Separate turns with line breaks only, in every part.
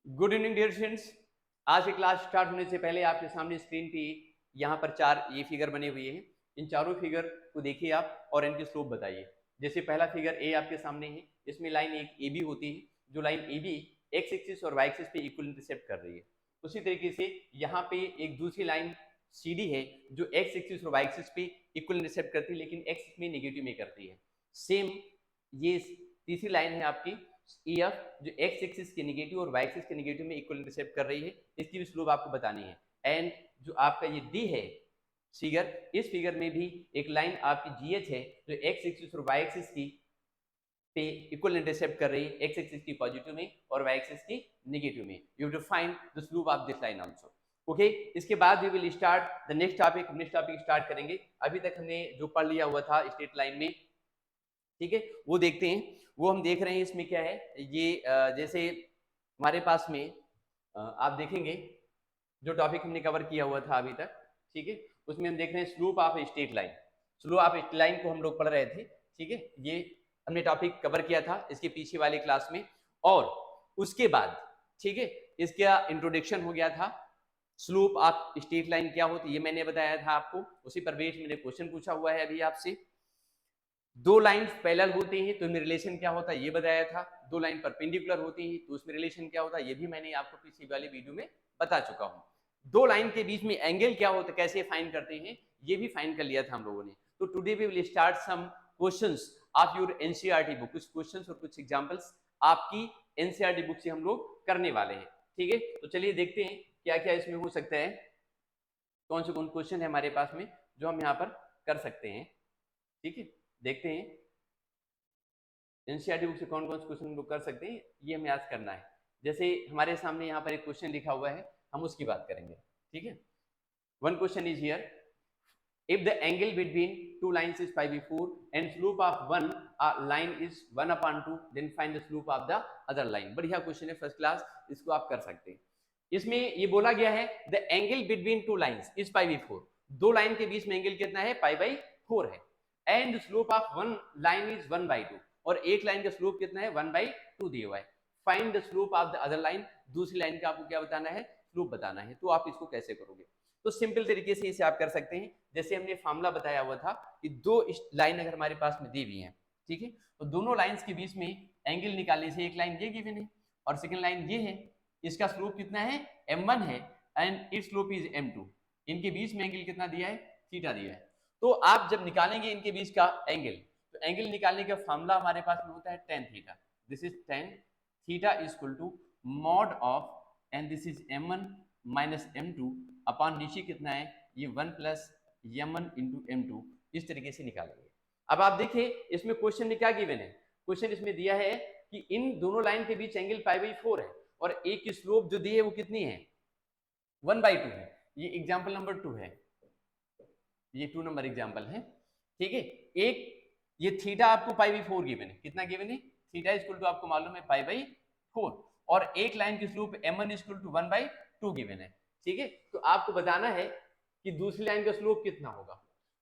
Good evening dear students. आज की class start होने से पहले आपके सामने स्क्रीन पे यहाँ पर चार ये फिगर बने हुए हैं। इन चारों फिगर को देखिए आप और इनके स्लोप बताइए। जैसे पहला फिगर ए आपके सामने है, इसमें लाइन एक ए बी होती है, जो line A B X axis और वाई एक्सिस पे इक्वल इंटरसेप्ट कर रही है। उसी तरीके से यहाँ पे एक दूसरी लाइन सी डी है, जो एक्स एक्सिस और वाई एक्सिस पे इक्वल इंटरसेप्ट करती है, लेकिन एक्स में नेगेटिव में करती है। सेम ये तीसरी लाइन है आपकी ई एफ, जो एक्स एक्सिस के नेगेटिव और वाई एक्सिस के नेगेटिव में इक्वल इंटरसेप्ट कर रही है। इसकी भी स्लोप आपको बतानी है। एंड जो आपका ये डी है फिगर, इस फिगर में भी एक लाइन आपकी जी एच है, जो एक्स एक्सिस और वाई एक्सिस की पे इक्वल इंटरसेप्ट कर रही है, एक्स एक्सिस की पॉजिटिव में और वाई एक्सिस की नेगेटिव में। You have to find the slope of this line also. Okay, इसके बाद we will start the next topic. Next topic start करेंगे। अभी तक हमने जो पढ़ लिया हुआ था स्ट्रेट लाइन में, ठीक है, वो देखते हैं। वो हम देख रहे हैं इसमें क्या है। ये जैसे हमारे पास में आप देखेंगे जो टॉपिक हमने कवर किया हुआ था अभी तक, ठीक है, उसमें हम देख रहे हैं slope of straight line. Slope of straight line को हम लोग पढ़ रहे थे, ठीक है, ये हमने टॉपिक कवर किया था इसके पीछे वाले क्लास में। और उसके बाद, ठीक है, इसका इंट्रोडक्शन हो गया था। स्लोप ऑफ स्ट्रेट लाइन क्या होती है ये मैंने बताया था आपको। उसी पर बेस मैंने क्वेश्चन पूछा हुआ है अभी आपसे। दो लाइंस पैरेलल होती हैं तो इनमें रिलेशन क्या होता है ये बताया था। दो लाइन परपेंडिकुलर होती हैं तो उसमें रिलेशन क्या होता है ये भी मैंने आपको पिछली वाली वीडियो में बता चुका हूं। दो लाइन के बीच में एंगल क्या होता है, कैसे फाइंड करते हैं, ये भी फाइंड कर लिया था हम लोगों ने। तो today we will start some questions of your NCERT book. कुछ क्वेश्चंस और कुछ एग्जांपल्स आपकी एनसीईआरटी बुक से हम लोग करने वाले हैं, ठीक है। तो चलिए देखते हैं क्या क्या इसमें हो सकता है, कौन से कौन क्वेश्चन है हमारे पास में जो हम यहाँ पर कर सकते हैं, ठीक है। देखते हैं एनसीईआरटी बुक से कौन कौन से क्वेश्चन लोग कर सकते हैं, ये हमें आज करना है। जैसे हमारे सामने यहाँ पर एक क्वेश्चन लिखा हुआ है, हम उसकी बात करेंगे, ठीक है। One question is here, if the angle between two lines is pi by 4 and slope of one line is 1/2, then find the slope of the other line। बढ़िया क्वेश्चन है, फर्स्ट क्लास, इसको आप कर सकते हैं। इसमें ये बोला गया है the angle between two lines is pi by 4। दो लाइन के बीच में एंगल कितना है, पाई बाई 4 है। And slope of one line is 1/2, और एक लाइन का स्लोप कितना है, 1/2 दिया हुआ है। Find the slope of the other line, दूसरी लाइन का आपको क्या बताना है, स्लोप बताना है। तो आप इसको कैसे करोगे, तो सिंपल तरीके से इसे आप कर सकते हैं। जैसे हमने फार्मूला बताया हुआ था कि दो लाइन अगर हमारे पास में दी हुई है, ठीक है, तो दोनों लाइंस के बीच में एंगल निकालने से, एक लाइन ये गिवन है और सेकंड लाइन ये है, इसका स्लोप कितना है, m1 है, and it's slope is m2। इनके बीच में एंगल कितना दिया है, थीटा दिया है। तो आप जब निकालेंगे इनके बीच का एंगल, तो एंगल निकालने का फार्मूला हमारे पास में होता है tan theta. This is tan theta is equal to mod of, and this is m1 minus m2 upon नीचे कितना है, ये 1 प्लस m1 इंटू m2। इस तरीके से निकालेंगे। अब आप देखिए इसमें क्वेश्चन में क्या गिवन है। क्वेश्चन इसमें दिया है कि इन दोनों लाइन के बीच एंगल पाई बाई 4 है, और एक की स्लोप जो दी है वो कितनी है, 1/2 है। ये एग्जाम्पल नंबर 2 है, ये 2 नंबर एग्जाम्पल है, ठीक है। एक ये थीटा आपको पाई बाई 4 गिवन है, कितना गिवन है, थीटा इक्वल टू आपको मालूम है पाई बाई 4, और एक लाइन की slope m1 equal to 1/2 given है, ठीक है। तो आपको बताना है कि दूसरी लाइन का स्लोप कितना होगा।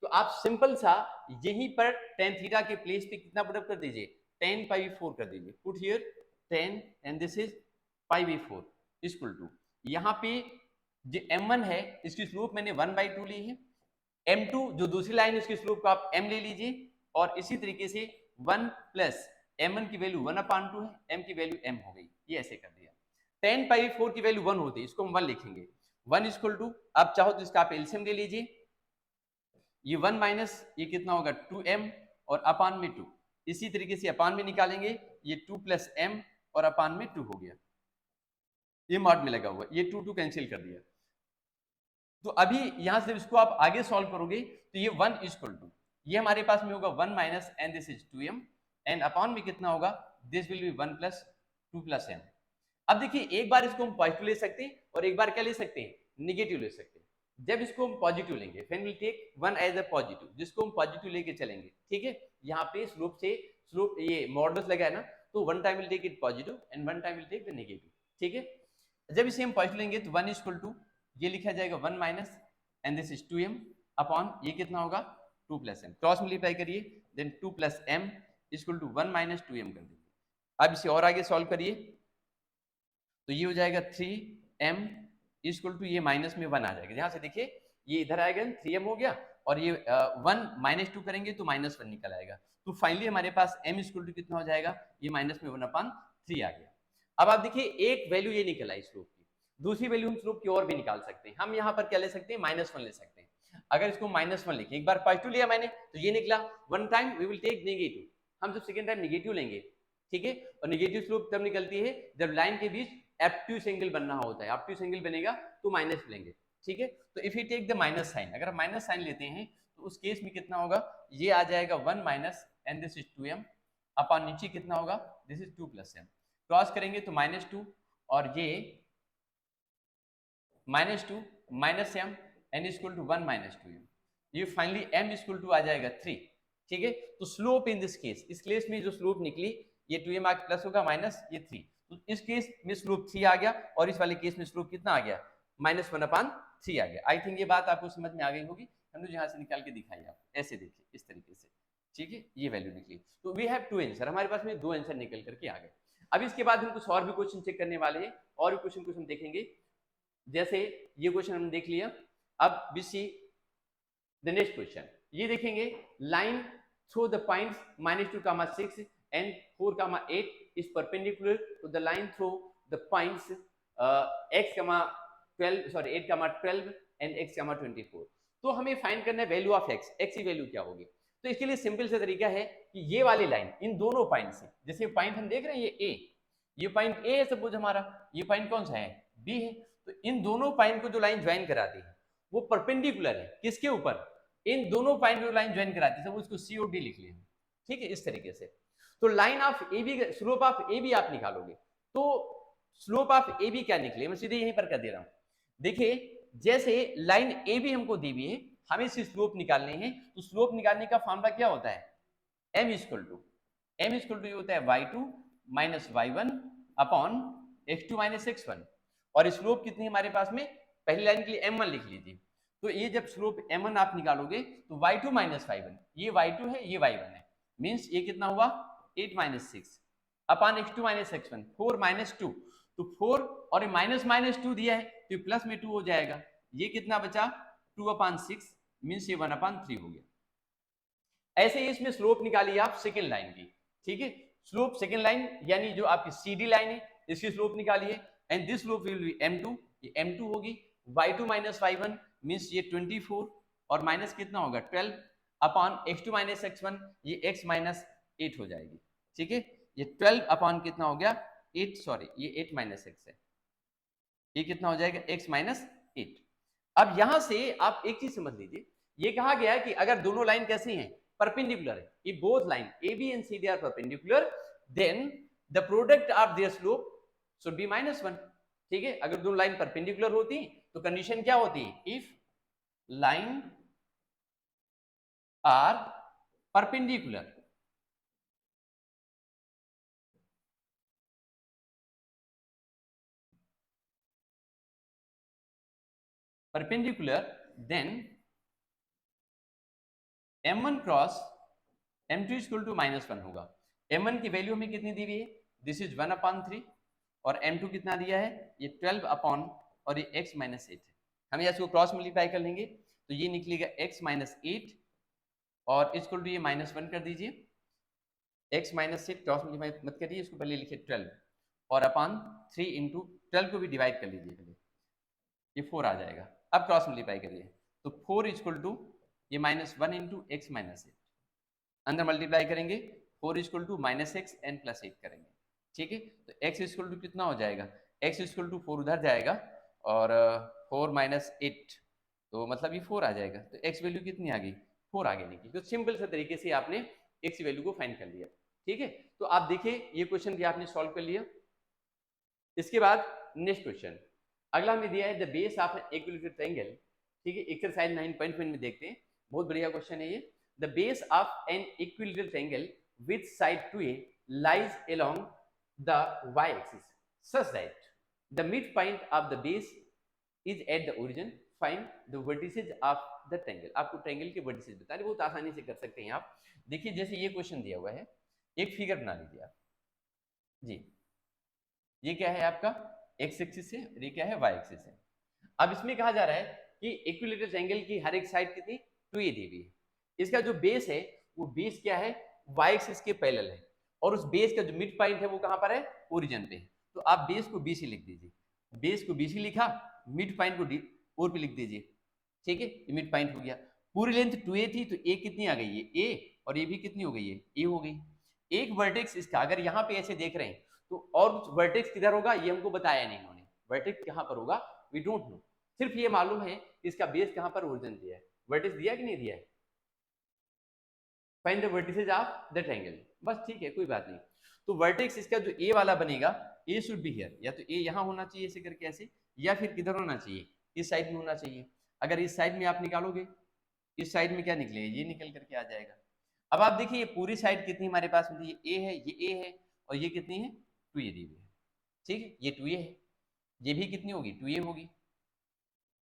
तो आप सिंपल सा यहीं पर tan थीटा के प्लेस पे कितना पुट अप कर दीजिए, tan पाई 4 कर दीजिए। Put here tan and this is pi by 4 equal to, यहाँ पे जो m1 है इसकी स्लोप मैंने 1/2 ली है, m2 जो दूसरी लाइन इसकी स्लोप को आप m ले लीजिए, और इसी तरीके से 1 प्लस m1 की वैल्यू 1/2 है, m की वैल्यू m हो गई। ये ऐसे कर दिया। tan पाई 4 की वैल्यू 1 होती है, इसको हम 1 लिखेंगे। 1 इक्वल टू, आप चाहो तो इसका आप एलसीएम ले लीजिए, ये 1 माइनस ये कितना होगा 2m, और अपान में 2। इसी तरीके से अपान में निकालेंगे, ये 2 प्लस m और अपान में 2 हो गया। ये मॉड में लगा हुआ, ये 2 कैंसिल कर दिया। तो अभी यहां से इसको आप आगे सॉल्व करोगे तो ये 1 इक्वल टू, ये हमारे पास में होगा 1 minus and this is 2m, and upon में कितना होगा, this will B 1 plus 2 plus m। अब देखिए एक बार इसको हम पॉजिटिव ले सकते हैं और एक बार क्या ले सकते हैं, नेगेटिव ले सकते हैं। जब इसको हम पॉजिटिव लेंगे, when we take 1 as a positive, जिसको हम पॉजिटिव लेके चलेंगे, ठीक है, यहाँ पे स्लोप से स्लोप ये मॉडुलस लगा है ना, तो one time will take it positive and one time will take the negative, ठीक है। जब इसे हम पॉजिटिव लेंगे तो 1 इक्वल टू, ये लिखा जाएगा 1 minus and this is 2m upon ये कितना होगा 2 प्लस m, क्रॉस मल्टीप्लाई करिए, then 2 plus m equal to 1 minus 2m कर दीजिए। अब इसे और आगे सॉल्व करिए, तो ये हो जाएगा 3m इक्वल टू ये माइनस में 1 आ जाएगा। यहाँ से देखिए ये इधर आएगा 3m हो गया और ये 1 -2 करेंगे तो -1 निकल आएगा। तो फाइनली हमारे पास m इक्वल टू कितना हो जाएगा, ये माइनस में 1/3 आ गया। अब आप देखिए एक वैल्यू ये निकल आई स्लोप की, दूसरी वैल्यू हम स्लोप की और भी निकाल सकते हैं। हम यहाँ पर क्या ले सकते हैं, -1 ले सकते हैं। अगर इसको -1 लिखें, एक बार +2 लिया मैंने तो ये निकला, one time we will take negative, हम जब सेकेंड टाइम नेगेटिव लेंगे, ठीक है। और नेगेटिव स्लोप तब निकलती है जब लाइन के बीच ऑब्ट्यूज एंगल बनना होता है, ऑब्ट्यूज एंगल बनेगा तो माइनस लेंगे, ठीक है। तो if you take the minus sign, अगर हम माइनस साइन लेते हैं तो उस केस में कितना होगा, ये आ जाएगा 1 minus and this is 2m अपन नीचे कितना होगा, दिस इज 2 + m, क्रॉस करेंगे तो -2 और ये -2 minus m n equal to 1 - 2m, ये फाइनली m इक्वल टू आ जाएगा 3, ठीक है। तो स्लोप इन दिस केस, इस केस में जो स्लोप निकली ये 2m प्लस होगा माइनस ये 3, तो इस केस में स्लोप 3 आ गया और इस वाले केस में स्लोप कितना आ गया, -1/3 आ गया। आई थिंक ये बात आपको समझ में आ गई होगी, हमने यहाँ से निकाल के दिखाई आप ऐसे देखिए इस तरीके से, ठीक है। ये वैल्यू निकली, तो वी हैव 2 आंसर, हमारे पास में 2 आंसर निकल करके आ गए। अब इसके बाद हम कुछ और भी क्वेश्चन चेक करने वाले हैं, और भी क्वेश्चन कुछ हम देखेंगे। जैसे ये क्वेश्चन हमने देख लिया, अब we see the next question, ये देखेंगे line through the points -2, 6 and 4, 8 is perpendicular to the line through the points x, 8, 12 and x, 24। तो हमें फाइंड करना है वैल्यू ऑफ x, x की वैल्यू क्या होगी। तो इसके लिए सिंपल सा तरीका है कि ये वाली लाइन इन दोनों पॉइंट से, जैसे पॉइंट हम देख रहे हैं ये a, ये पॉइंट a है सपोज हमारा, ये पॉइंट कौन सा है, b है। तो इन दोनों पॉइंट को जो लाइन ज्वाइन कराती है वो परपेंडिकुलर है किसके ऊपर, इन दोनों पॉइंट को लाइन ज्वाइन कराती है, सब उसको सी और डी लिख लिया, ठीक है, इस तरीके से। तो line of A B, slope of A B आप निकालोगे, तो स्लोप ऑफ ए बी क्या निकले, मैं सीधे यहीं पर कर दे रहा हूं। देखिए जैसे लाइन ए बी हमको दी हुई है, हमें इसकी स्लोप निकालने हैं, तो स्लोप निकालने का फॉर्मूला क्या होता है, m इक्वल टू ये होता है y2 minus y1 upon x2 minus x1, और स्लोप कितनी हमारे पास में, पहली लाइन के लिए m1 लिख लीजिए। तो ये जब स्लोप m1 आप निकालोगे तो y2 माइनस y1, ये y2 है ये y1 है, मींस ये कितना हुआ 8 - 6 अपॉन x2 माइनस x1, 4 - 2, तो 4 और ये -2 दिया है तो प्लस में 2 हो जाएगा, ये कितना बचा 2/6, मींस ये 1/3 हो गया। ऐसे ही इसमें स्लोप निकालिए आप सेकेंड लाइन की, ठीक है। स्लोप सेकेंड लाइन यानी जो आपकी सीडी लाइन है इसकी स्लोप निकालिए, and this slope will be m2, ये m2 होगी, y2 माइनस y1 मींस ये 24 और माइनस कितना होगा 12 अपॉन x2 माइनस x1, ये x माइनस 8 हो जाएगी, ठीक है। ये 12 अपॉन कितना हो गया 8, सॉरी ये 8 माइनस x है, ये कितना हो जाएगा x माइनस 8। अब यहां से आप एक चीज समझ लीजिए, ये कहा गया है कि अगर दोनों लाइन कैसी हैं, परपेंडिकुलर है, if both line AB and CD are perpendicular then the product of their slope should be -1, ठीक है। अगर दोनों लाइन परपेंडिकुलर होती तो कंडीशन क्या होती है, if line are perpendicular, then m1 cross m2 equal to -1 होगा। m1 की वैल्यू हमें कितनी दी हुई है, दिस इज 1/3, और m2 कितना दिया है, ये 12 अपॉन और ये x माइनस 8 है। हम इसको क्रॉस मल्टीप्लाई कर लेंगे तो ये निकलेगा x माइनस 8 और इक्वल टू ये -1 कर दीजिए, x माइनस 8 क्रॉस मल्टीप्लाई मत करिए, इसको पहले लिखिए 12 और अपॉन 3 इंटू 12 को भी डिवाइड कर लीजिए पहले, ये 4 आ जाएगा। अब क्रॉस मल्टीप्लाई करिए तो 4 इक्वल टू ये -1 इंटू x माइनस 8, अंदर मल्टीप्लाई करेंगे 4 इक्वल टू -x n + 8 करेंगे, ठीक है। तो x इक्वल टू कितना हो जाएगा, x इक्वल टू 4 उधर जाएगा और 4 - 8 तो मतलब ये 4 आ जाएगा, तो x वैल्यू कितनी आ गई 4 आ गई निकली। तो सिंपल से तरीके से आपने x वैल्यू को फाइंड कर लिया, ठीक है। तो आप देखिए ये क्वेश्चन भी आपने सॉल्व कर लिया। इसके बाद नेक्स्ट क्वेश्चन अगला हमें दिया है the base of an equilateral triangle, ठीक है। एक्सरसाइज 9.1 में देखते हैं, बहुत बढ़िया क्वेश्चन है ये। The base of an equilateral triangle with side 2a lies along the y-axis such that the midpoint of the base is at the origin. Find the vertices of the triangle. आपको triangle के vertices बताने, बहुत आसानी से कर सकते हैं आप। देखिए जैसे ये क्वेश्चन दिया हुआ है, एक फिगर बना लीजिए आप जी, ये क्या है आपका एक्स एक्सिस है और ये क्या है, वाई एक्सिस है। अब इसमें कहा जा रहा है कि इक्विलेटरल ट्रायंगल की हर एक साइड कितनी, 2a दी हुई है। इसका जो बेस है वो बेस क्या है, वाई एक्सिस के पैरेलल है, और उस बेस का जो मिड पॉइंट है वो कहां पर है, ओरिजिन पे है। तो आप बेस को BC लिख दीजिए, बेस को BC लिखा, मिड पॉइंट को और पे लिख दीजिए, ठीक है, ये मिड पॉइंट हो गया। पूरी लेंथ 2a थी तो a कितनी आ गई है, a, और ये भी कितनी हो गई है, a हो गई। एक वर्टेक्स इसका अगर यहाँ पे ऐसे देख रहे हैं तो और वर्टेक्स किधर होगा ये हमको बताया नहीं उन्होंने, वर्टेक्स कहाँ पर होगा वी डोंट नो, सिर्फ ये मालूम है कि इसका बेस कहाँ पर ओरिजिन दिया है। वर्टेक्स दिया कि नहीं दिया है, find the vertices of the triangle, बस ठीक है कोई बात नहीं। तो वर्टेक्स इसका जो ए वाला बनेगा, ए शुड बी हियर, या तो ए यहाँ होना चाहिए ऐसे करके ऐसे, या फिर किधर होना चाहिए, इस साइड में होना चाहिए। अगर इस साइड में आप निकालोगे, इस साइड में क्या निकलेगा, ये निकल करके आ जाएगा। अब आप देखिए ये पूरी साइड कितनी हमारे पास होती है, ये ए है, ये ए है, और ये कितनी है, 2a दी हुई है, ठीक है, ये 2a है, ये भी कितनी होगी, 2a होगी,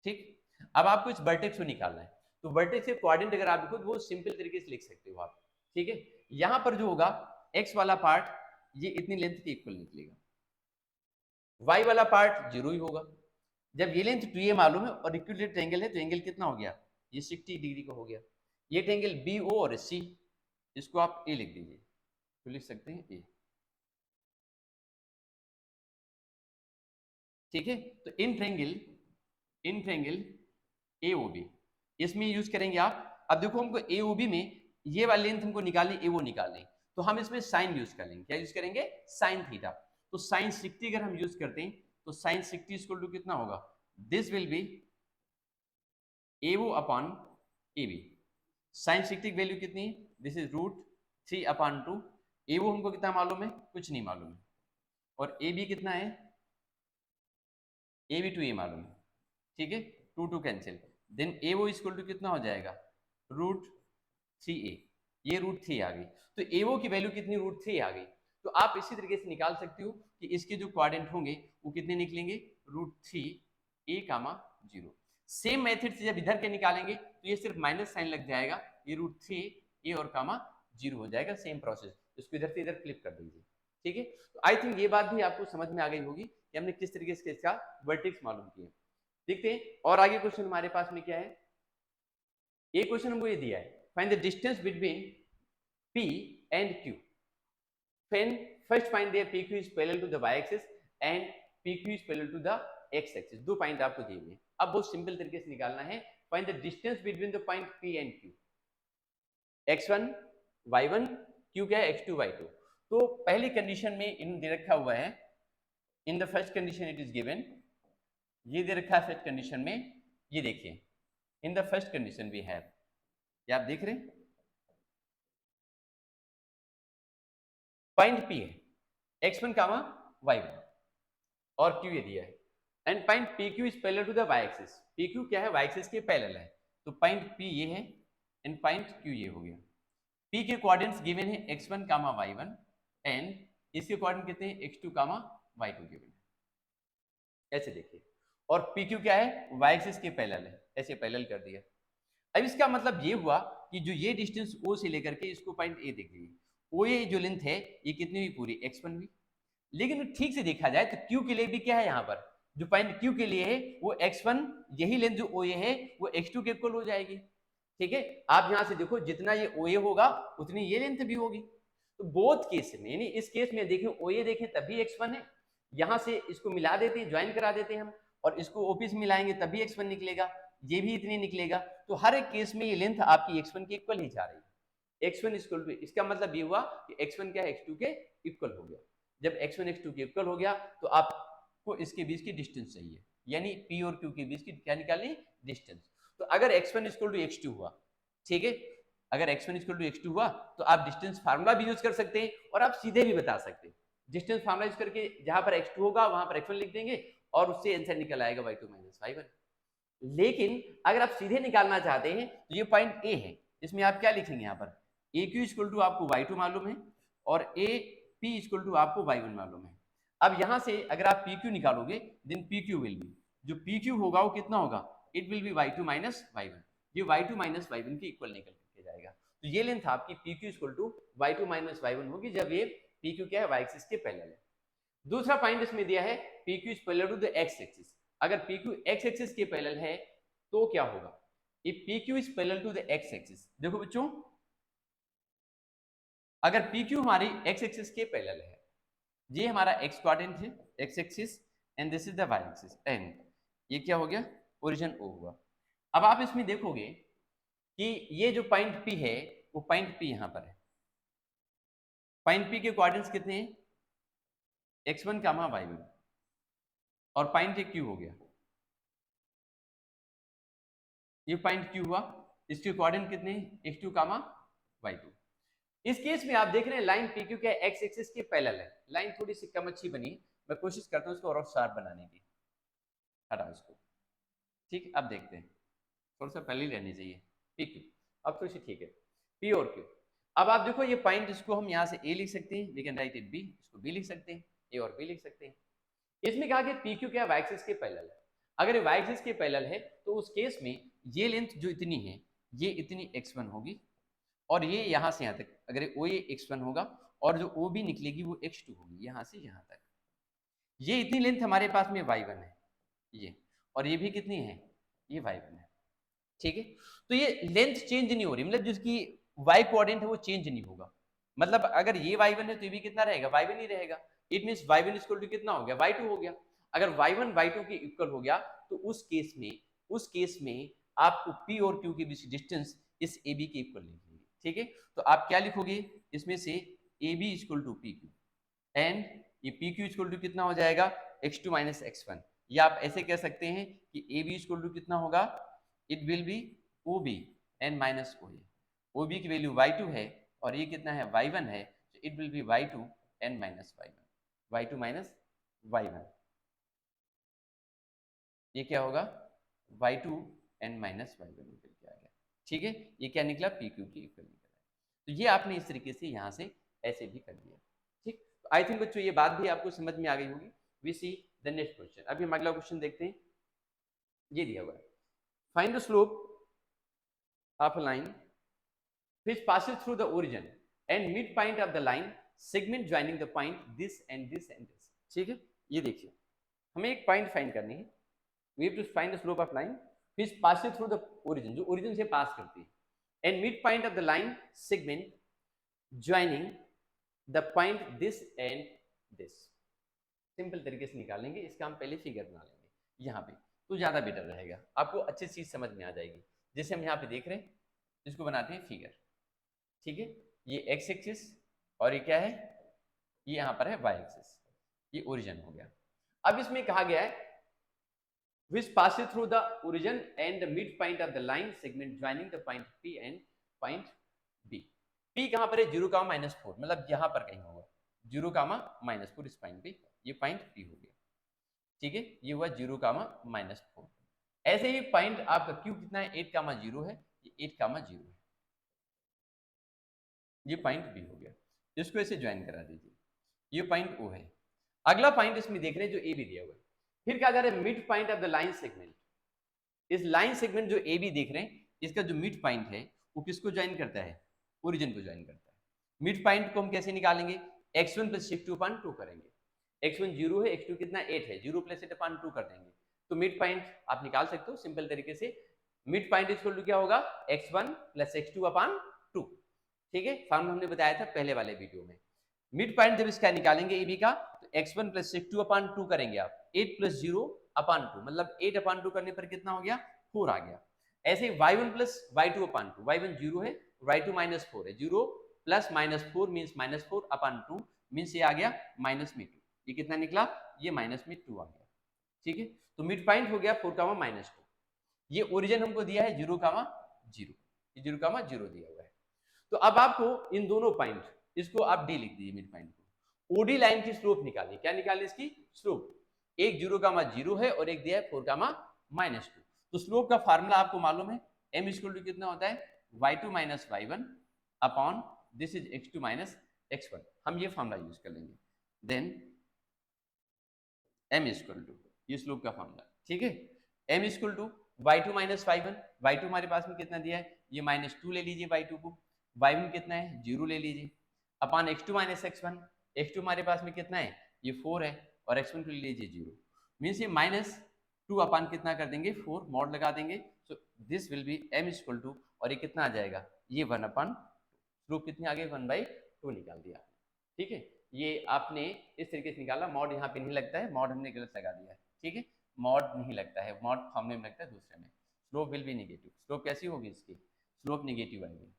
ठीक। अब आपको इस वर्टेक्स को निकालना है, तो वर्टेक्स के कोऑर्डिनेट अगर आप लिखो तो वो सिंपल तरीके से लिख सकते हो आप, ठीक है। यहाँ पर जो होगा x वाला पार्ट ये इतनी लेंथ के इक्वल निकलेगा, y वाला पार्ट 0 ही होगा। जब ये लेंथ 2a मालूम है और इक्विलेटरल ट्रायंगल है तो एंगल कितना हो गया, ये 60 डिग्री का हो गया। ये ट्रायंगल BO और C, इसको आप A लिख दीजिए, तो लिख सकते हैं A, ठीक है। तो इन ट्रायंगल AOB इसमें यूज करेंगे आप। अब देखो हमको AOB में ये वाली लेंथ हमको निकालनी, AO निकालनी, तो हम इसमें साइन यूज कर लेंगे, क्या यूज करेंगे, साइन थीटा। तो साइन 60 अगर हम यूज करते हैं तो साइन 60 इक्वल टू कितना होगा, this will be AO upon AB। Sine 60 की वैल्यू कितनी है, दिस इज √3/2। AO हमको कितना मालूम है, कुछ नहीं मालूम है, और AB कितना है, AB टू A मालूम है, ठीक है, 2 cancel, then AO equal to कितना हो जाएगा, √3a, ये √3 आ गई। तो AO की वैल्यू कितनी, √3 आ गई। तो आप इसी तरीके से निकाल सकते हो कि इसके जो कोऑर्डिनेट होंगे वो कितने निकलेंगे, √3a, 0। सेम मेथड से जब इधर के निकालेंगे तो ये सिर्फ माइनस साइन लग जाएगा, ये √3a और कामा 0 हो जाएगा, सेम प्रोसेस, इसको इधर से इधर फ्लिप कर दीजिए, ठीक है। तो आई थिंक ये बात भी आपको समझ में आ गई होगी कि हमने किस तरीके से इसका वर्टेक्स मालूम किया। देखते हैं और आगे क्वेश्चन हमारे पास में क्या है। एक क्वेश्चन हमको ये दिया है, find the distance between P and Q, first find their PQ is parallel to the y axis and PQ is parallel to the x axis। दो पॉइंट आपको दिए हुए हैं, अब बहुत सिंपल तरीके से निकालना है, find the distance between the point P and Q, x1 y1, Q क्या है, x2 y2। तो पहली कंडीशन में इन दे रखा हुआ है, in the first condition it is given, ये दे रखा है फर्स्ट कंडीशन में, ये देखिए in the first condition we have, ये आप देख रहे हैं पॉइंट P है x1 कामा y1 और Q ये दिया है, and point PQ is parallel to the y axis, PQ क्या है, y एक्सिस के पैरेलल है, तो पॉइंट P ये है एंड पॉइंट Q ये हो गया। P के कोऑर्डिनेट्स गिवन है x1 कामा y1 एंड इसके कोऑर्डिनेट कितने हैं, x2 कामा y2 गिवन है, ऐसे देखिए, और PQ क्या है, y एक्सिस के पैरेलल है, ऐसे पैरेलल कर दिया। अब इसका मतलब ये हुआ कि जो ये डिस्टेंस O से लेकर के इसको पॉइंट A देख लीजिए, OA जो लेंथ है ये कितनी हुई, पूरी x1 हुई। लेकिन ठीक से देखा जाए तो Q के लिए भी क्या है, यहाँ पर जो पॉइंट Q के लिए है वो x1, यही लेंथ जो OA है वो x2 के इक्वल हो जाएगी, ठीक है। आप यहाँ से देखो जितना ये OA होगा उतनी ये लेंथ भी होगी। तो बोथ केस में, यानी इस केस में देखें OA देखें तभी x1 है, यहाँ से इसको मिला देते हैं, ज्वाइन करा देते हैं हम, और इसको OP से मिलाएंगे तभी x1 निकलेगा, ये भी इतनी निकलेगा। तो हर एक केस में ये लेंथ आपकी x1 के इक्वल ही जा रही है, x1 इक्वल टू, इसका मतलब ये हुआ कि x1 क्या है, x2 के इक्वल हो गया। जब x1 x2 के इक्वल हो गया तो आपको इसके बीच की डिस्टेंस चाहिए, यानी P और Q के बीच की क्या निकालनी, डिस्टेंस। तो अगर x1 इक्वल टू x2 हुआ, ठीक है, अगर x1 इक्वल टू x2 हुआ तो आप डिस्टेंस फार्मूला भी यूज कर सकते हैं और आप सीधे भी बता सकते हैं। डिस्टेंस फार्मूला यूज करके जहां पर x2 होगा वहां पर x1 लिख देंगे और उससे आंसर निकल आएगा y2 माइनस y1। लेकिन अगर आप सीधे निकालना चाहते हैं तो ये पॉइंट A है, इसमें आप क्या लिखेंगे, यहाँ पर AQ इक्वल टू आपको y2 मालूम है और AP इक्वल टू आपको y1 मालूम है। अब यहाँ से अगर आप PQ निकालोगे देन PQ विल बी, जो PQ होगा वो कितना होगा, it will be y2 minus y1, ये y2 माइनस y1 के इक्वल निकल के जाएगा। तो ये लेंथ आपकी PQ equal to y2 minus y1 होगी जब ये PQ क्या है, y एक्सिस के पैरेलल है। दूसरा पॉइंट इसमें दिया है PQ is parallel to the X axis. अगर PQ एक्स एक्सिस के पैरेलल है तो क्या होगा? If PQ is parallel to the X axis, देखो बच्चों, अगर PQ हमारी एक्स एक्सिस के पैरेलल है, ये हमारा एक्स क्वाड्रेंट है, X axis, and this is the Y axis, and ये क्या हो गया? ओरिजिन O हुआ। अब आप इसमें देखोगे कि ये जो पॉइंट P है वो पॉइंट P यहां पर है। पॉइंट P के कोऑर्डिनेट्स कितने हैं? x1, y1, और पॉइंट ये Q हो गया, ये पॉइंट Q हुआ। इसके कोऑर्डिनेट कितने हैं? x2, y2। इस केस में आप देख रहे हैं लाइन PQ के एक्स एक्सिस के पैरेलल है। लाइन थोड़ी सी कम अच्छी बनी, मैं कोशिश करता हूं इसको और शार्प बनाने की। हटाओ इसको, ठीक। अब देखते हैं, थोड़ा सा पहले ही रहनी चाहिए PQ, अब थोड़ी सी ठीक है। P और Q। अब आप देखो ये पॉइंट, इसको हम यहाँ से A लिख सकते हैं, we can write it B, इसको B लिख सकते हैं, A और B लिख सकते हैं। इसमें कहा कि PQ क्या y एक्सिस के पैरेलल है। अगर ये y एक्सिस के पैरेलल है तो उस केस में ये लेंथ जो इतनी है, ये इतनी x1 होगी, और ये यहाँ से यहाँ तक, अगर OA x1 होगा, और जो OB निकलेगी वो x2 होगी, यहाँ से यहाँ तक। ये इतनी लेंथ हमारे पास में y1 है, ये, और ये भी कितनी है? ये y1 है, ठीक है। तो ये लेंथ चेंज नहीं हो रही, मतलब जिसकी y कोऑर्डिनेट है वो चेंज नहीं होगा। मतलब अगर ये y1 है तो ये भी कितना रहेगा? y1 ही रहेगा। It means y1 equal to कितना हो गया? y2 हो गया। अगर y1 y2 के इक्वल हो गया तो उस केस में आपको P और Q के बीच डिस्टेंस इस AB के इक्वल लिखेंगे, ठीक है। तो आप क्या लिखोगे इसमें से? AB equal to PQ, and ये PQ इक्वल टू कितना हो जाएगा? x2 minus x1। या आप ऐसे कह सकते हैं कि AB इक्वल टू कितना होगा? It will be OB and minus OA। OB की वैल्यू y2 है और ये कितना है? y1 है, तो it will be y2 and minus y1, y2 minus y1। ये क्या होगा? y2 एंड माइनस y1 निकल के आ गया, ठीक है। ये क्या निकला? PQ की इक्वल निकला। तो ये आपने इस तरीके से यहाँ से ऐसे भी कर दिया, ठीक। आई थिंक बच्चों ये बात भी आपको समझ में आ गई होगी। We see the next question. अभी हम अगला क्वेश्चन देखते हैं। ये दिया हुआ है, find the slope of a line which passes through the origin and midpoint of the line segment joining the point this and this and this, ठीक है। ये देखिए, हमें एक पॉइंट फाइंड करनी है। we have to find the slope of line which passes through the origin, जो origin से पास करती है, and midpoint of the line segment joining the point this and this। Simple तरीके से निकालेंगे इसका, हम पहले फिगर बना लेंगे यहाँ पे, तो ज्यादा बेटर रहेगा, आपको अच्छी चीज समझ में आ जाएगी। जैसे हम यहाँ पे देख रहे हैं, इसको बनाते हैं फिगर, ठीक है। ये एक्स एक्सिस और ये क्या है? ये यहाँ पर है वाई एक्सिस, ये ओरिजिन हो गया। अब इसमें कहा गया है which passes through the origin and the midpoint of the line segment joining the point P and point B। P कहाँ पर है? 0, -4, मतलब यहाँ पर कहीं होगा 0, -4 इस पॉइंट पे, ये पॉइंट P हो गया, ठीक है। ये हुआ 0, -4। ऐसे ही पॉइंट आपका Q कितना है? 8, 0 है, ये 8, 0 है, ये पॉइंट B हो गया। इसको ऐसे ज्वाइन करा दीजिए, ये पॉइंट O है। अगला पॉइंट इसमें देख रहे हैं जो AB दिया हुआ है। फिर क्या कर रहे हैं? Mid point of the line segment. इस लाइन सेगमेंट जो AB देख रहे हैं, इसका जो मिड पॉइंट है वो किसको ज्वाइन करता है? ओरिजिन को ज्वाइन करता है। मिड पॉइंट को हम कैसे निकालेंगे? x1 + x2/2 करेंगे। x1 0 है, x2 कितना? 8 है, 0 + 8/2 कर देंगे, तो मिड पॉइंट आप निकाल सकते हो सिंपल तरीके से। मिड पॉइंट इक्वल टू क्या होगा? x1 + x2/2, ठीक है। फॉर्मूला हमने बताया था पहले वाले वीडियो में। मिड पॉइंट जब इसका निकालेंगे AB का, तो x1 + x2/2 करेंगे आप, 8 + 0/2, मतलब 8/2 करने पर कितना हो गया? 4 आ गया। ऐसे y1 + y2/2, y1 0 है, y2 -4 है, 0 + -4 मींस -4/2 मींस ये आ गया -2। ये कितना निकला? ये -2 आ गया, ठीक है। तो मिड पॉइंट हो गया 4, -2। ये ओरिजिन हमको दिया है 0, 0, ये 0, 0 दिया हुआ है। तो अब आपको इन दोनों पॉइंट, इसको आप डी लिख दीजिए मिड पॉइंट को। ओडी लाइन की स्लोप निकालिए। क्या निकालिए इसकी स्लोप? एक 0, 0 है और एक दिया है 4, -2। तो स्लोप का फार्मूला आपको मालूम है, m इक्वल टू कितना होता है? y2 - y1 upon this is x2 - x1। हम ये फार्मूला यूज कर लेंगे, देन m इक्वल टू, ये स्लोप का फार्मूला, ठीक है। m equal to y2 - y1, y2 हमारे पास में कितना दिया है? ये -2 ले लीजिए y2 को, y1 कितना है? 0 ले लीजिए, अपॉन x2 - x1, x2 हमारे पास में कितना है? ये 4 है और x1 को ले लीजिए 0, मीन्स ये -2 अपान कितना कर देंगे 4, मॉड लगा देंगे, so this will be m equal to, और ये कितना आ जाएगा, ये 1 अपान, स्लोप कितनी आ गई 1/2 निकाल दिया, ठीक है। ये आपने इस तरीके से निकाला, मॉड यहाँ पे नहीं लगता है, मॉड हमने गलत लगा दिया है, ठीक है, मॉड नहीं लगता है, मॉड फॉर्मूले में लगता है दूसरे में। Slope will be negative, slope कैसी होगी इसकी, स्लोप नेगेटिव आएगी,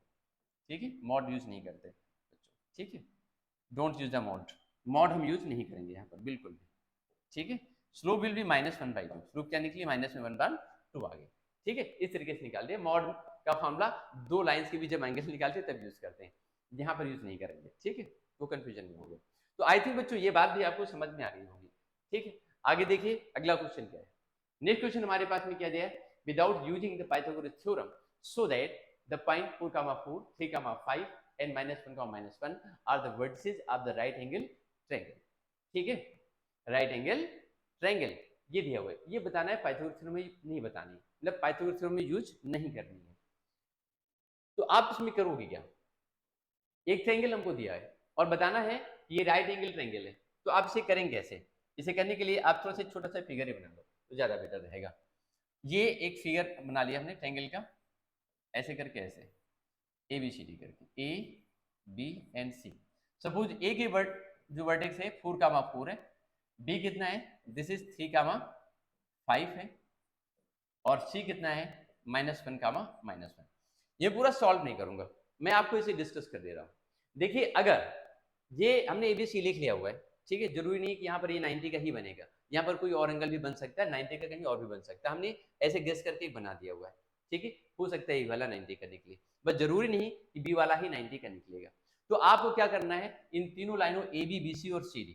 ठीक है, मॉड यूज नहीं करते बच्चों, ठीक है, don't use the mod, mod हम यूज नहीं करेंगे यहाँ पर बिल्कुल भी, ठीक है। स्लोप विल बी -1/2, स्लोप क्या निकली -1/2 आ गई, ठीक है, इस तरीके से निकाल दिया। मॉड का फॉर्मूला दो लाइंस के बीच जब एंगल निकालते हैं तब यूज करते हैं, यहाँ पर यूज नहीं करेंगे, ठीक है, तो कंफ्यूजन नहीं होगा। तो आई थिंक बच्चों ये बात भी आपको समझ में आ गई होगी, ठीक है। आगे देखिए अगला क्वेश्चन क्या है, नेक्स्ट क्वेश्चन हमारे पास में क्या दिया है, without using the Pythagoras theorem so that the point 4, 3, 5 and -1, are the vertices of the right angle triangle, ठीक है, राइट एंगल ट्रायंगल ये दिया हुआ है, ये बताना है, पाइथागोरस थ्योरम में नहीं बतानी, मतलब पाइथागोरस थ्योरम में यूज नहीं करनी है। तो आप इसमें करोगे क्या, एक ट्रायंगल हमको दिया है और बताना है कि ये राइट एंगल ट्रायंगल है, तो आप इसे करेंगे कैसे, इसे करने के लिए आप थोड़ा सा छोटा सा फिगर ही बना लो तो ज्यादा बेटर रहेगा। ये एक फिगर बना लिया हमने ट्रायंगल का, ऐसे करके, ऐसे ABCD करके, A B and C। Suppose A के जो वर्टेक्स है 4, 4 है, B कितना है, दिस इज 3, 5 है, और C कितना है -1, -1। ये पूरा सॉल्व नहीं करूंगा मैं, आपको इसे डिस्कस कर दे रहा हूं। देखिए अगर ये हमने ABC लिख लिया हुआ है, ठीक है, जरूरी नहीं कि यहाँ पर ये 90 का ही बनेगा, यहाँ पर कोई और एंगल भी बन सकता है, 90 का कहीं और भी बन सकता है, हमने ऐसे गेस करके बना दिया हुआ है, ठीक है, हो सकता है ये वाला 90 का निकले, बस जरूरी नहीं कि बी वाला ही 90 का निकलेगा। तो आपको क्या करना है, इन तीनों लाइनों AB BC और CD,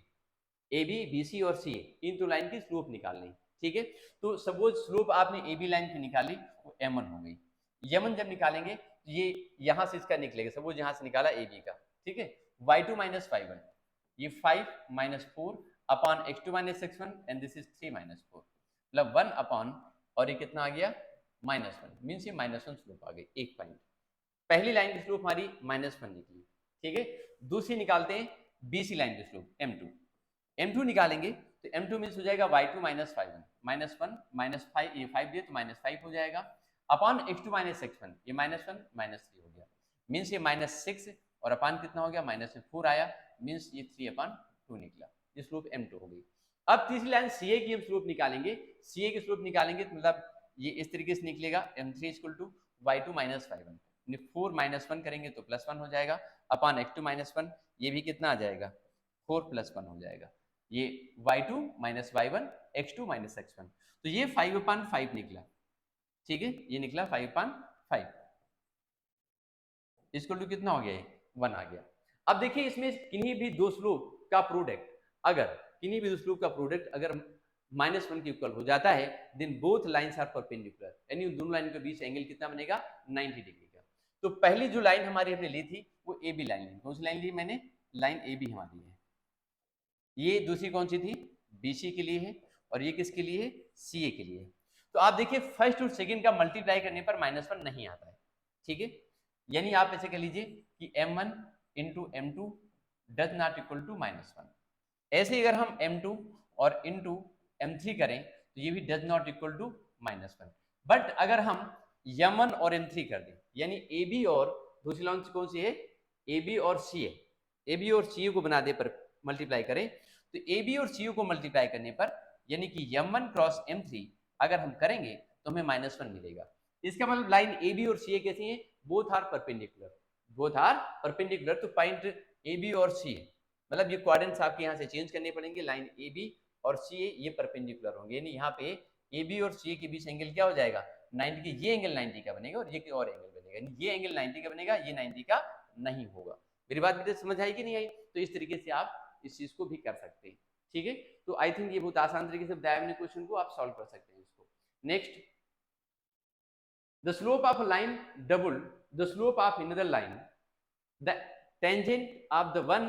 AB BC और CA, इन दो लाइन की स्लोप निकालनी, ठीक है। तो सपोज स्लोप आपने AB लाइन की निकाली, वो M1 हो गई, M1 जब निकालेंगे तो ये यहाँ से इसका निकलेगा, सपोज यहाँ से निकाला AB का, ठीक है, y2 - 5, ये 5 - 4 upon x2 - x1 and this is 3 - 4, मतलब 1 अपॉन, और ये कितना आ गया -1, मीन्स ये -1 स्लोप आ गई, एक पॉइंट। पहली लाइन की स्लोप हमारी -1 निकली, ठीक है। दूसरी निकालते हैं BC लाइन की स्लोप M2 निकालेंगे तो M2 मीन्स हो जाएगा y2 - 5, -1 -5, ये 5 दिए तो -5 हो जाएगा, अपॉन x2 - x1, ये -1 -3 हो गया, मीन्स ये -6, और अपान कितना हो गया -4 आया, मीन्स ये 3/2 निकला, ये स्लोप M2 हो गई। अब तीसरी लाइन CA की हम स्लोप निकालेंगे, CA की स्लोप निकालेंगे तो मतलब ये इस तरीके से निकलेगा, M3 = y2 - 5, 4 -1 करेंगे तो +1 हो जाएगा, अपॉन x2 - 1, ये भी कितना आ जाएगा 4 + 1 हो जाएगा, ये y2 - y1 x2 - x1, तो ये 5/5 निकला, ठीक है, ये निकला 5/5, इक्वल टू कितना हो गया, 1 आ गया। अब देखिए इसमें किन्हीं भी दो स्लोप का प्रोडक्ट, अगर किन्हीं भी दो स्लोप का प्रोडक्ट अगर -1 के इक्वल हो जाता है, then both lines are perpendicular, यानी दोनों लाइन के बीच एंगल कितना बनेगा 90 डिग्री का। तो पहली जो लाइन हमारी हमने ली थी वो AB लाइन ली, कौन सी लाइन ली मैंने, लाइन AB हमारी है, ये दूसरी कौन सी थी BC के लिए है, और ये किसके लिए है, CA के लिए। तो आप देखिए फर्स्ट और सेकंड का मल्टीप्लाई करने पर -1 नहीं आता है, ठीक है, यानी आप ऐसे कह लीजिए कि M1 × M2 does not equal to -1, ऐसे अगर हम M2 और इंटू M3 करें तो ये भी does not equal to -1, but अगर हम M1 और M3 कर दें, यानी AB और दूसरी लाइन कौन सी है, AB और CA, AB और CA को बना दे पर मल्टीप्लाई करें, तो AB और CA को मल्टीप्लाई करने पर यानी कि M1 क्रॉस M3 अगर हम करेंगे तो हमें -1 मिलेगा। इसका मतलब लाइन AB और CA कैसी है, both are perpendicular, both are perpendicular, तो पॉइंट AB और CA, मतलब ये कोऑर्डिनेट्स आपके यहाँ से चेंज करने पड़ेंगे, लाइन AB और CA ये परपेंडिकुलर होंगे, यानी यहाँ पे AB और CA के बीच एंगल क्या हो जाएगा 90 के, ये एंगल 90 का बनेगा और ये कोई और एंगल बनेगा, यानी ये एंगल 90 का बनेगा, ये 90 का नहीं होगा। मेरी बात बेटे समझ आई कि नहीं आई, तो इस तरीके से आप इस चीज को भी कर सकते हैं, ठीक है। तो आई थिंक ये बहुत आसान तरीके से बताया मैंने क्वेश्चन को, आप सॉल्व कर सकते हैं इसको। Next, the slope of a line double the slope of another line, the tangent of the one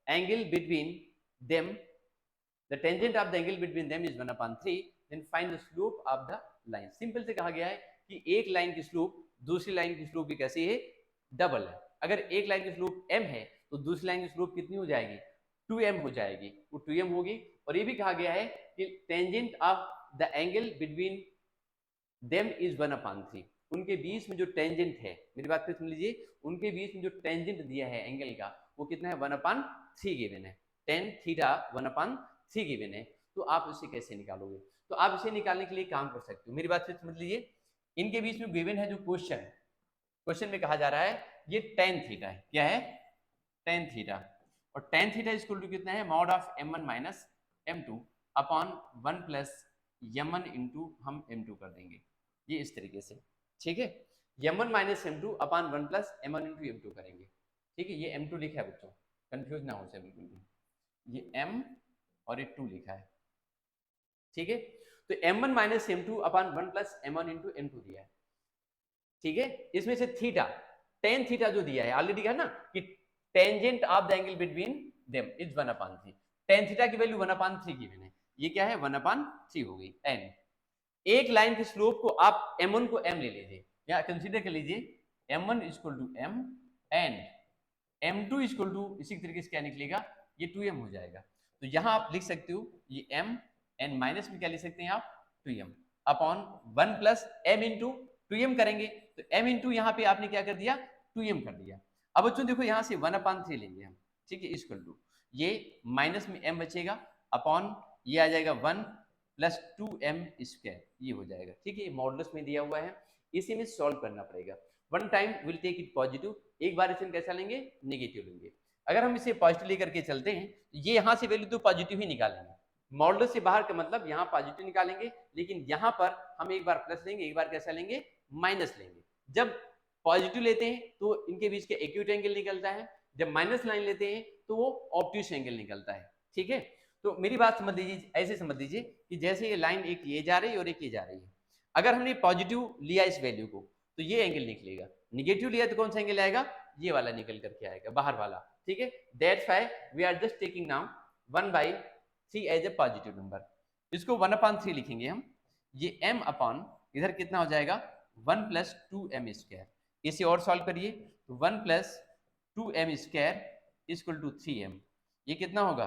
angle between them, the tangent of the angle between them is 1/3, then find the slope of the line। Simple से कहा गया है कि एक line की slope दूसरी line की slope भी कैसी है, डबल है। अगर एक लाइन की स्लोप m है तो दूसरी लाइन की स्लोप कितनी हो जाएगी 2m हो जाएगी, वो 2m होगी। और ये भी कहा गया है कि tangent of the angle between them is 1/3। उनके बीच में जो टेंजेंट है, मेरी बात फिर सुन लीजिए, उनके बीच में जो टेंजेंट दिया है एंगल का वो कितना है, 1/3 गिवन है, tan थीटा 1/3 गिवन है। तो आप उसे कैसे निकालोगे? तो आप इसे निकालने के लिए काम कर सकते हो, मेरी बात फिर समझ लीजिए। इनके बीच में गिवन है जो क्वेश्चन में कहा जा रहा है ये tan थीटा है, क्या है, tan थीटा। और tan थीटा इक्वल टू कितना है, mod of m1 minus m2 upon 1 plus m1 into हम m2 कर देंगे, ये इस तरीके से, ठीक है। m1 minus m2 upon 1 plus m1 into m2 करेंगे, ठीक है। ये m2 लिखा है बच्चों, कंफ्यूज ना हो से बिल्कुल भी, ये m और ये 2 लिखा है, ठीक है। तो m1 minus m2 upon 1 plus m1 into m2 दिया है, ठीक है। इसमें से थीटा, tan थीटा जो दिया है ऑलरेडी है ना कि tangent of the angle between them is 1/3। tan theta की वैल्यू 1/3 गिवन है, ये क्या है 1/3 हो गई। n एक लाइन की स्लोप को आप m1 को m ले लीजिए या कंसीडर कर लीजिए m1 equal to m and m2 equal to इसी तरीके से क्या निकलेगा, ये 2m हो जाएगा। तो यहां आप लिख सकते हो ये m एंड माइनस में क्या लिख सकते हैं आप 2m upon 1 plus m into 2m करेंगे, तो m इंटू यहाँ पे आपने क्या कर दिया 2m कर दिया। अब बच्चों देखो यहाँ से 1/3 लेंगे हम, ठीक है, इक्वल टू ये माइनस में m बचेगा अपॉन ये आ जाएगा 1 प्लस 2m स्क्वायर, ये हो जाएगा, ठीक है। मॉडुलस में दिया हुआ है, इसी में सॉल्व करना पड़ेगा। One time will take it positive, एक बार इसे कैसा लेंगे, नेगेटिव लेंगे। अगर हम इसे पॉजिटिव लेकर के चलते हैं तो ये यहाँ से वैल्यू तो पॉजिटिव ही निकालेंगे, मॉडुलस से बाहर का मतलब यहाँ पॉजिटिव निकालेंगे, लेकिन यहाँ पर हम एक बार प्लस लेंगे, एक बार कैसा लेंगे माइनस लेंगे। जब पॉजिटिव लेते हैं तो इनके बीच के एक्यूट एंगल निकलता है, जब माइनस लाइन लेते हैं तो वो ऑब्ट्यूस एंगल निकलता है, ठीक है। तो मेरी बात समझ लीजिए, ऐसे समझ लीजिए कि जैसे ये लाइन एक ये जा रही है और एक ये जा रही है, अगर हमने पॉजिटिव लिया इस वैल्यू को तो ये एंगल निकलेगा, निगेटिव लिया तो कौन सा एंगल आएगा, ये वाला निकल करके आएगा, बाहर वाला, ठीक है। That's why we are just taking now 1/3 as a positive number, इसको 1/3 लिखेंगे हम। ये m अपॉन इधर कितना हो जाएगा 1 प्लस 2m स्क्वायर, इसे और सॉल्व करिए तो 1 plus 2m square equal to 3m, ये कितना होगा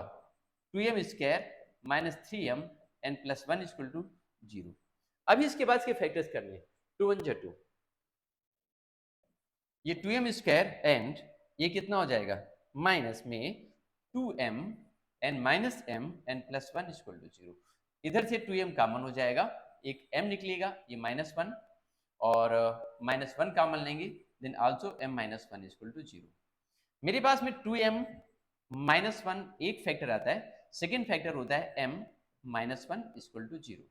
2m square minus 3m and plus 1 equal to 0। अभी इसके बाद के फैक्टर्स करने, 2 1 2, ये 2m स्क्वायर एंड ये कितना हो जाएगा माइनस में 2m and minus m and plus 1 equal to 0। इधर से 2m कॉमन हो जाएगा, एक m निकलेगा, ये -1 और -1 कॉमन लेंगे, then also m -1 equal to 0। मेरे पास में 2m -1 एक फैक्टर आता है, सेकेंड फैक्टर होता है m -1 इक्वल टू 0।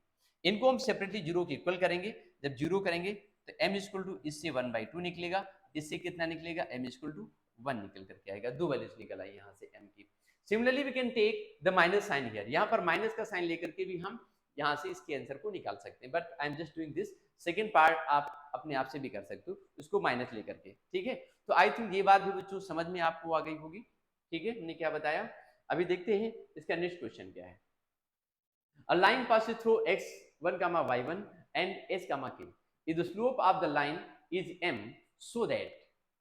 इनको हम सेपरेटली 0 के इक्वल करेंगे, जब 0 करेंगे तो m इक्वल टू इससे 1/2 निकलेगा, इससे कितना निकलेगा m इक्वल टू 1 निकल करके आएगा, दो वैल्यूज निकल आई यहाँ से m की। Similarly we can take the minus sign here, यहाँ पर माइनस का साइन लेकर के भी हम यहाँ से इसके आंसर को निकाल सकते हैं, but I am just doing this. Second part आप अपने आप से भी कर सकते हो, उसको माइनस लेकर के, ठीक है। तो आई थिंक ये बात भी बच्चों समझ में आपको आ गई होगी, ठीक है, हमने क्या बताया। अभी देखते हैं इसका नेक्स्ट क्वेश्चन क्या है। A line passes through x1, y1 and s, k. If the slope of the line is m, so that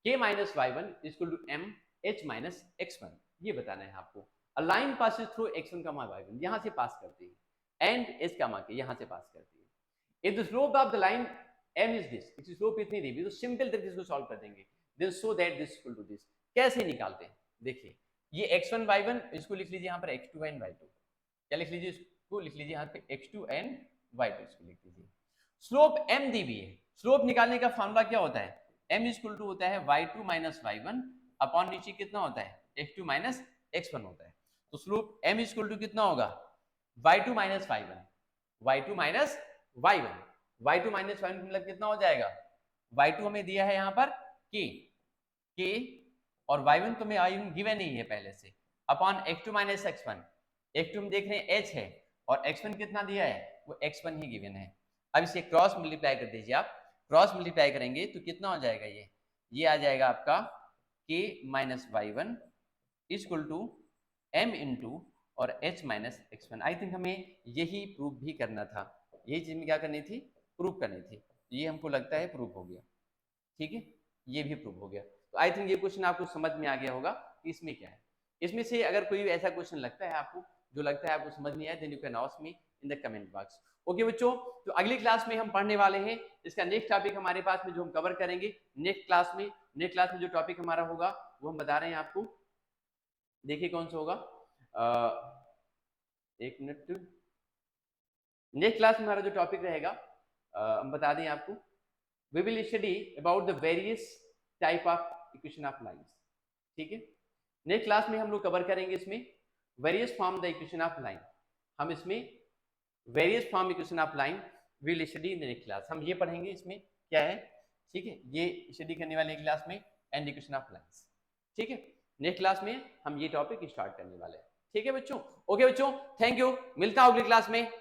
k minus y1 is equal to m h minus x1, ये बताना है आपको। A line passes through x1, y1, यहाँ से पास करती है, and s, k, यहाँ से पास करती है। If the slope of the line m is this, इसकी स्लोप इतनी दी हुई, तो सिंपल तरीके से इसको सॉल्व कर देंगे। Then so that this equal to this, कैसे निकालते हैं, देखिए ये x1 y1 इसको लिख लीजिए यहाँ पर x2 and y2, क्या लिख लीजिए को लिख लीजिए यहाँ पे x2 and y2 इसको लिख लीजिए। स्लोप m दी हुई है, स्लोप निकालने का फॉर्मूला क्या होता है, m इक्वल टू होता है y2 माइनस y1 अपॉन नीचे कितना होता है x2 माइनस x1 होता है। तो स्लोप m इक्वल टू कितना होगा y2 minus y1, y2 minus y1, y2 minus y1 मतलब कितना हो जाएगा, y2 हमें दिया है यहाँ पर k और y1 तो हमें गिवन नहीं है पहले से, upon x2 minus x1, x2 हम देख रहे हैं h है और x1 कितना दिया है, वो x1 ही गिवन है। अब इसे क्रॉस मल्टीप्लाई कर दीजिए आप, क्रॉस मल्टीप्लाई करेंगे तो कितना हो जाएगा, ये आ जाएगा आपका k minus y1 equal to m into और h minus x1। I think हमें यही प्रूफ भी करना था, यही चीज में क्या करनी थी, प्रूफ करनी थी। ये हमको लगता है प्रूफ हो गया, ठीक है, ये भी प्रूफ हो गया। तो आई थिंक ये क्वेश्चन आपको समझ में आ गया होगा कि इसमें क्या है। इसमें से अगर कोई ऐसा क्वेश्चन लगता है आपको, जो लगता है आपको समझ नहीं आया, then you can ask me in the comment box. Okay बच्चों, तो अगली क्लास में हम पढ़ने वाले हैं, इसका नेक्स्ट टॉपिक हमारे पास में जो हम कवर करेंगे नेक्स्ट क्लास में। नेक्स्ट क्लास में जो टॉपिक हमारा होगा वो हम बता रहे हैं आपको, देखिए कौन सा होगा। एक मिनट, नेक्स्ट क्लास में हमारा जो टॉपिक रहेगा हम बता दें आपको, we will study about the various type of equation of lines. ठीक है, नेक्स्ट क्लास में हम लोग कवर करेंगे इसमें various form the equation of line. हम इसमें various form equation of line will study in the next class, हम ये पढ़ेंगे इसमें क्या है। ठीक है, ये स्टडी करने वाले क्लास में एंड इक्वेशन ऑफ लाइंस। ठीक है, नेक्स्ट क्लास में हम ये टॉपिक स्टार्ट करने वाले हैं। ठीक है बच्चों, ओके बच्चों, थैंक यू, मिलता हूं अगली क्लास में।